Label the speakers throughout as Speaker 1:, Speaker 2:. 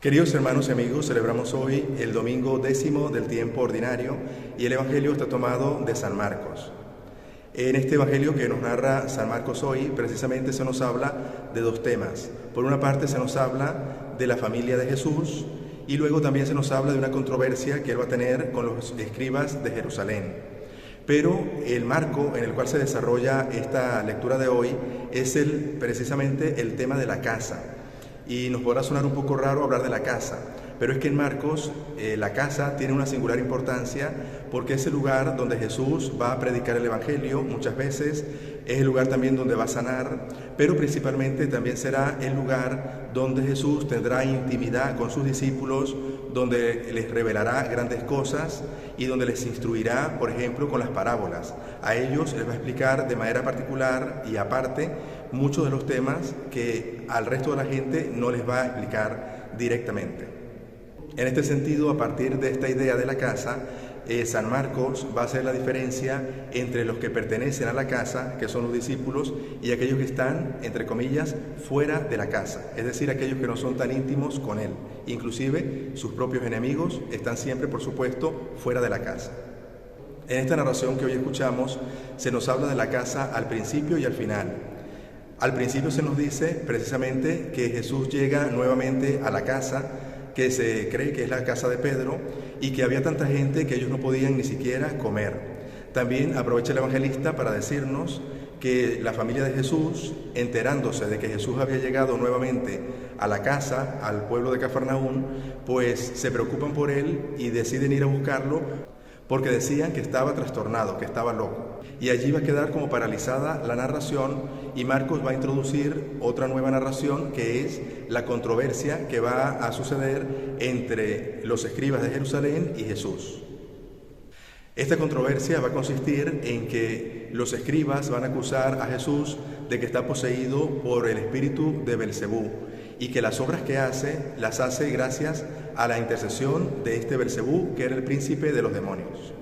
Speaker 1: Queridos hermanos y amigos, celebramos hoy el domingo 10º del tiempo ordinario y el Evangelio está tomado de San Marcos. En este Evangelio que nos narra San Marcos hoy, precisamente se nos habla de dos temas. Por una parte se nos habla de la familia de Jesús y luego también se nos habla de una controversia que él va a tener con los escribas de Jerusalén. Pero el marco en el cual se desarrolla esta lectura de hoy es precisamente el tema de la casa. Y nos podrá sonar un poco raro hablar de la casa, pero es que en Marcos la casa tiene una singular importancia porque es el lugar donde Jesús va a predicar el Evangelio muchas veces, es el lugar también donde va a sanar, pero principalmente también será el lugar donde Jesús tendrá intimidad con sus discípulos, donde les revelará grandes cosas y donde les instruirá, por ejemplo, con las parábolas. A ellos les va a explicar de manera particular y aparte muchos de los temas que al resto de la gente no les va a explicar directamente. En este sentido, a partir de esta idea de la casa, San Marcos va a hacer la diferencia entre los que pertenecen a la casa, que son los discípulos, y aquellos que están, entre comillas, fuera de la casa, es decir, aquellos que no son tan íntimos con él. Inclusive sus propios enemigos están siempre, por supuesto, fuera de la casa. En esta narración que hoy escuchamos, se nos habla de la casa al principio y al final. Al principio se nos dice precisamente que Jesús llega nuevamente a la casa, que se cree que es la casa de Pedro, y que había tanta gente que ellos no podían ni siquiera comer. También aprovecha el evangelista para decirnos que la familia de Jesús, enterándose de que Jesús había llegado nuevamente a la casa, al pueblo de Cafarnaún, pues se preocupan por él y deciden ir a buscarlo porque decían que estaba trastornado, que estaba loco. Y allí va a quedar como paralizada la narración y Marcos va a introducir otra nueva narración que es la controversia que va a suceder entre los escribas de Jerusalén y Jesús. Esta controversia va a consistir en que los escribas van a acusar a Jesús de que está poseído por el espíritu de Belcebú y que las obras que hace, las hace gracias a la intercesión de este Belcebú, que era el príncipe de los demonios.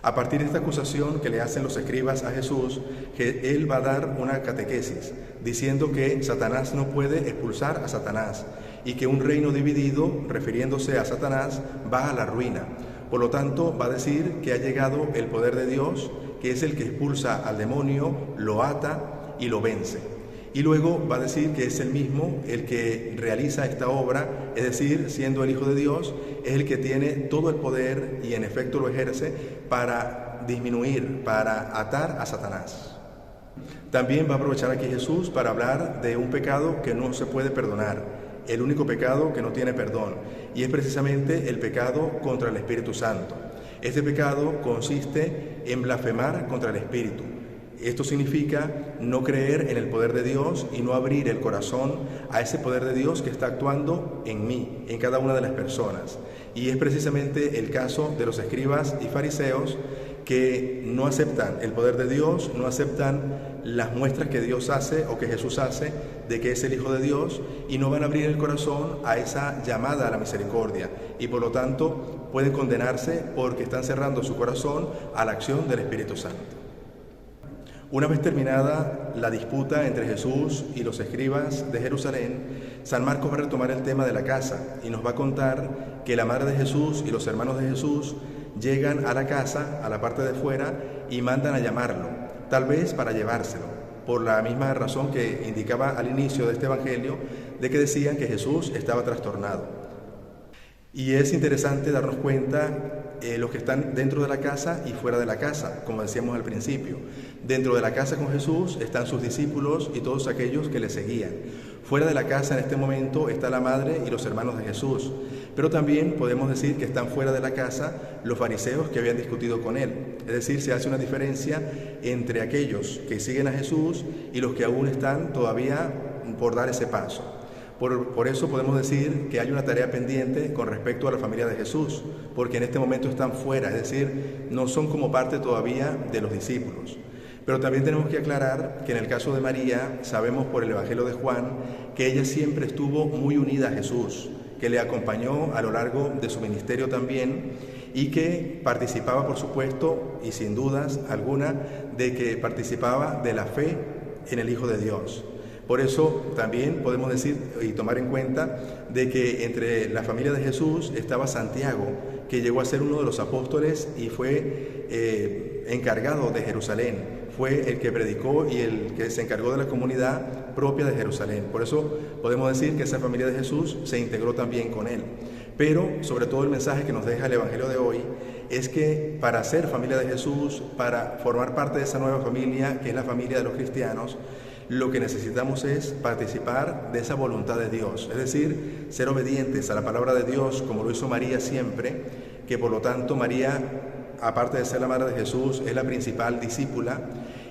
Speaker 1: A partir de esta acusación que le hacen los escribas a Jesús, que él va a dar una catequesis, diciendo que Satanás no puede expulsar a Satanás y que un reino dividido, refiriéndose a Satanás, va a la ruina. Por lo tanto, va a decir que ha llegado el poder de Dios, que es el que expulsa al demonio, lo ata y lo vence. Y luego va a decir que es el mismo el que realiza esta obra, es decir, siendo el Hijo de Dios, es el que tiene todo el poder y en efecto lo ejerce para disminuir, para atar a Satanás. También va a aprovechar aquí Jesús para hablar de un pecado que no se puede perdonar, el único pecado que no tiene perdón, y es precisamente el pecado contra el Espíritu Santo. Este pecado consiste en blasfemar contra el Espíritu. Esto significa no creer en el poder de Dios y no abrir el corazón a ese poder de Dios que está actuando en mí, en cada una de las personas. Y es precisamente el caso de los escribas y fariseos que no aceptan el poder de Dios, no aceptan las muestras que Dios hace o que Jesús hace de que es el Hijo de Dios y no van a abrir el corazón a esa llamada a la misericordia y por lo tanto pueden condenarse porque están cerrando su corazón a la acción del Espíritu Santo. Una vez terminada la disputa entre Jesús y los escribas de Jerusalén, San Marcos va a retomar el tema de la casa y nos va a contar que la madre de Jesús y los hermanos de Jesús llegan a la casa, a la parte de fuera, y mandan a llamarlo, tal vez para llevárselo, por la misma razón que indicaba al inicio de este Evangelio, de que decían que Jesús estaba trastornado. Y es interesante darnos cuenta los que están dentro de la casa y fuera de la casa, como decíamos al principio. Dentro de la casa con Jesús están sus discípulos y todos aquellos que le seguían. Fuera de la casa en este momento está la madre y los hermanos de Jesús. Pero también podemos decir que están fuera de la casa los fariseos que habían discutido con él. Es decir, se hace una diferencia entre aquellos que siguen a Jesús y los que aún están todavía por dar ese paso. Por eso podemos decir que hay una tarea pendiente con respecto a la familia de Jesús, porque en este momento están fuera, es decir, no son como parte todavía de los discípulos. Pero también tenemos que aclarar que en el caso de María, sabemos por el Evangelio de Juan, que ella siempre estuvo muy unida a Jesús, que le acompañó a lo largo de su ministerio también y que participaba, por supuesto, y sin dudas alguna, de que participaba de la fe en el Hijo de Dios. Por eso también podemos decir y tomar en cuenta de que entre la familia de Jesús estaba Santiago, que llegó a ser uno de los apóstoles y fue encargado de Jerusalén. Fue el que predicó y el que se encargó de la comunidad propia de Jerusalén. Por eso podemos decir que esa familia de Jesús se integró también con él. Pero sobre todo el mensaje que nos deja el Evangelio de hoy es que para ser familia de Jesús, para formar parte de esa nueva familia que es la familia de los cristianos, lo que necesitamos es participar de esa voluntad de Dios, es decir, ser obedientes a la palabra de Dios como lo hizo María siempre, que por lo tanto María, aparte de ser la madre de Jesús, es la principal discípula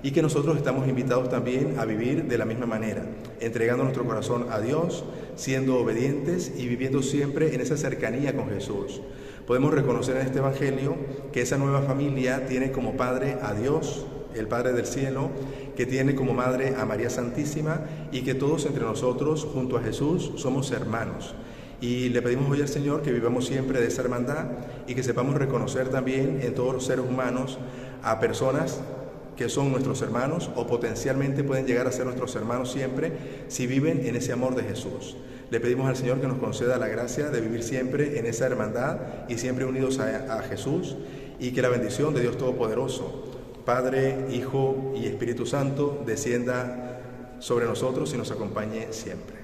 Speaker 1: y que nosotros estamos invitados también a vivir de la misma manera, entregando nuestro corazón a Dios, siendo obedientes y viviendo siempre en esa cercanía con Jesús. Podemos reconocer en este Evangelio que esa nueva familia tiene como padre a Dios, el Padre del Cielo, que tiene como madre a María Santísima y que todos entre nosotros, junto a Jesús, somos hermanos. Y le pedimos hoy al Señor que vivamos siempre de esa hermandad y que sepamos reconocer también en todos los seres humanos a personas que son nuestros hermanos o potencialmente pueden llegar a ser nuestros hermanos siempre si viven en ese amor de Jesús. Le pedimos al Señor que nos conceda la gracia de vivir siempre en esa hermandad y siempre unidos a Jesús, y que la bendición de Dios Todopoderoso, Padre, Hijo y Espíritu Santo, descienda sobre nosotros y nos acompañe siempre.